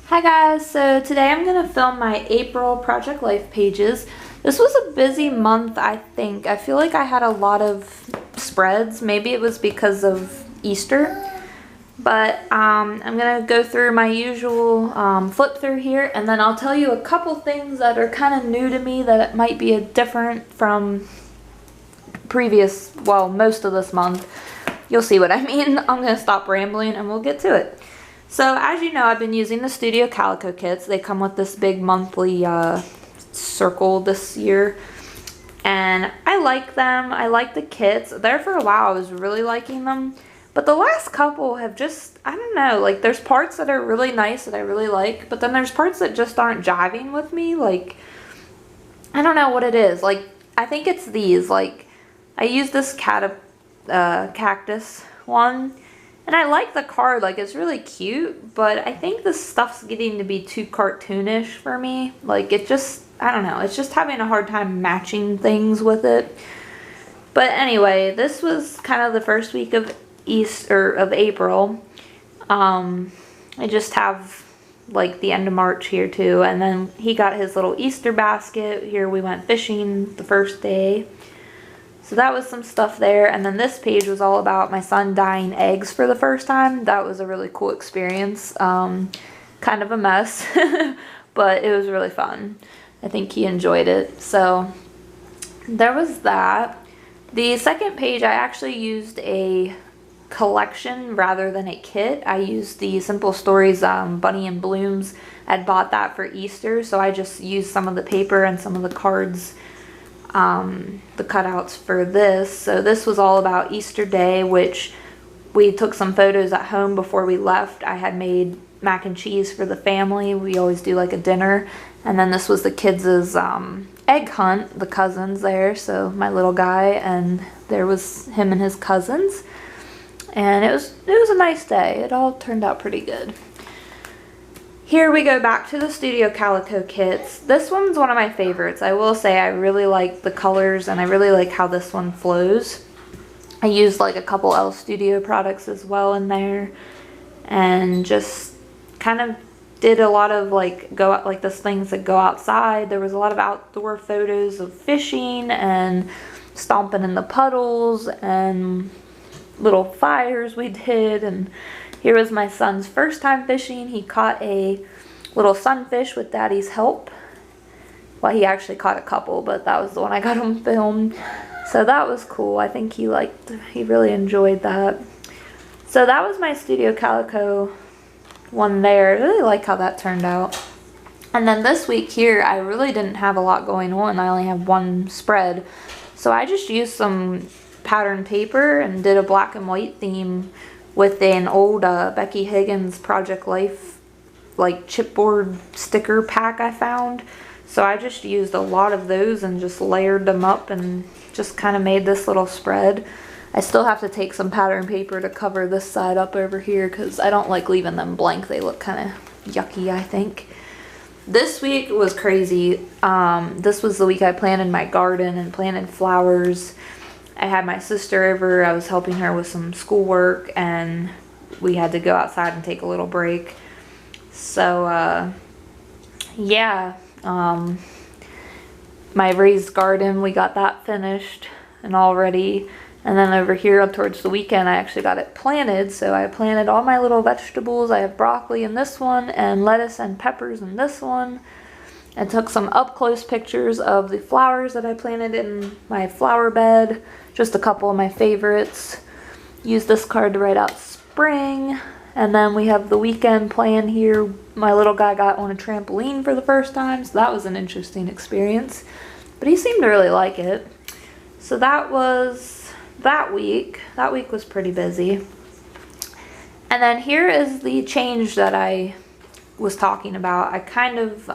Hi guys, so today I'm going to film my April Project Life pages. This was a busy month, I think. I feel like I had a lot of spreads. Maybe it was because of Easter. But I'm going to go through my usual flip through here, and then I'll tell you a couple things that are kind of new to me that might be different from previous, well, most of this month. You'll see what I mean. I'm going to stop rambling and we'll get to it. So as you know, I've been using the Studio Calico kits. They come with this big monthly circle this year. And I like them. I like the kits. There for a while I was really liking them. But the last couple have just, I don't know, like there's parts that are really nice that I really like. But then there's parts that just aren't jiving with me. Like, I don't know what it is. Like, I think it's these. Like, I use this cactus one. And I like the card, like it's really cute, but I think this stuff's getting to be too cartoonish for me. Like it just, I don't know, it's just having a hard time matching things with it. But anyway, this was kind of the first week of April. I just have like the end of March here too, and then he got his little Easter basket. Here we went fishing the first day. So that was some stuff there, and then this page was all about my son dyeing eggs for the first time. That was a really cool experience. Kind of a mess, but it was really fun. I think he enjoyed it. So there was that. The second page, I actually used a collection rather than a kit. I used the Simple Stories Bunny and Blooms. I'd bought that for Easter, so I just used some of the paper and some of the cards, the cutouts for this. So this was all about Easter Day, which we took some photos at home before we left. I had made mac and cheese for the family. We always do like a dinner. And then this was the kids' egg hunt, the cousins there. So my little guy, and there was him and his cousins. And it was a nice day. It all turned out pretty good. Here we go back to the Studio Calico kits. This one's one of my favorites. I will say I really like the colors and I really like how this one flows. I used like a couple L Studio products as well in there, and just kind of did a lot of like this things that go outside. There was a lot of outdoor photos of fishing and stomping in the puddles and little fires we did. And here was my son's first time fishing. He caught a little sunfish with Daddy's help. Well, he actually caught a couple, but that was the one I got him filmed. So that was cool. I think he really enjoyed that. So that was my Studio Calico one there. I really like how that turned out. And then this week here, I really didn't have a lot going on. I only have one spread. So I just used some pattern paper and did a black and white theme with an old Becky Higgins Project Life like chipboard sticker pack I found. So I just used a lot of those and just layered them up and just kind of made this little spread. I still have to take some pattern paper to cover this side up over here because I don't like leaving them blank. They look kind of yucky, I think. This week was crazy. This was the week I planted my garden and planted flowers. I had my sister over. I was helping her with some schoolwork, and we had to go outside and take a little break. So, yeah, my raised garden, we got that finished and all ready. And then over here towards the weekend, I actually got it planted. So I planted all my little vegetables. I have broccoli in this one and lettuce and peppers in this one. I took some up-close pictures of the flowers that I planted in my flower bed. Just a couple of my favorites. Used this card to write out spring. And then we have the weekend plan here. My little guy got on a trampoline for the first time, so that was an interesting experience. But he seemed to really like it. So that was that week. That week was pretty busy. And then here is the change that I was talking about. I kind of,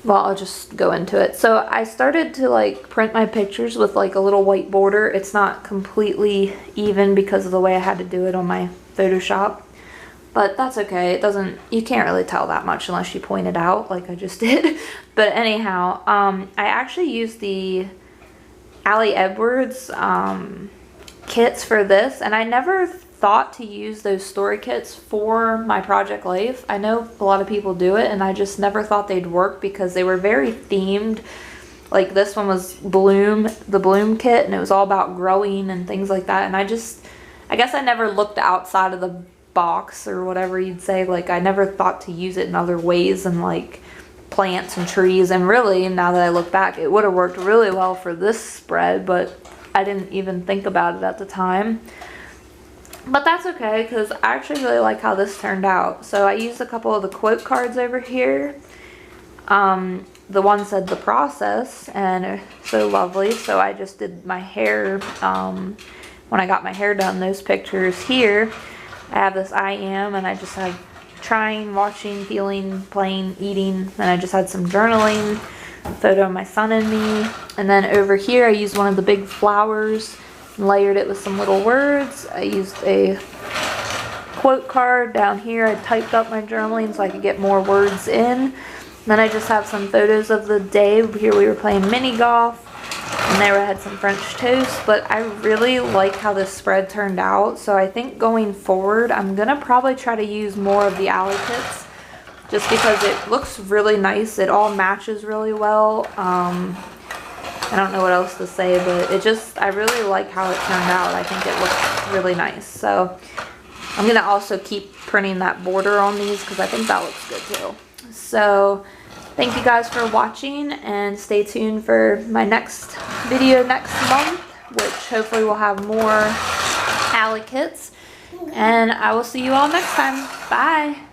well, I'll just go into it. So I started to like print my pictures with like a little white border. It's not completely even because of the way I had to do it on my Photoshop, but that's okay. It doesn't, you can't really tell that much unless you point it out like I just did. But anyhow, I actually used the Allie Edwards kits for this, and I never thought to use those story kits for my project life. I know a lot of people do it, and I just never thought they'd work because they were very themed. Like this one was Bloom, the Bloom kit, and it was all about growing and things like that. And I guess I never looked outside of the box or whatever you'd say. Like I never thought to use it in other ways and like plants and trees. And really, now that I look back, it would have worked really well for this spread, but I didn't even think about it at the time. But that's okay, because I actually really like how this turned out. So I used a couple of the quote cards over here. The one said the process, and it's so lovely. So I just did my hair, when I got my hair done, those pictures here. I have this I am, and I just had trying, watching, feeling, playing, eating, and I just had some journaling, a photo of my son and me. And then over here I used one of the big flowers and layered it with some little words. I used a quote card down here. I typed up my journaling so I could get more words in. Then I just have some photos of the day. Here we were playing mini golf, and there I had some French toast. But I really like how this spread turned out. So I think going forward, I'm going to probably try to use more of the alley kits, just because it looks really nice. It all matches really well. I don't know what else to say, but I really like how it turned out. I think it looks really nice. So I'm going to also keep printing that border on these because I think that looks good too. So thank you guys for watching, and stay tuned for my next video next month, which hopefully will have more alley kits. And I will see you all next time. Bye.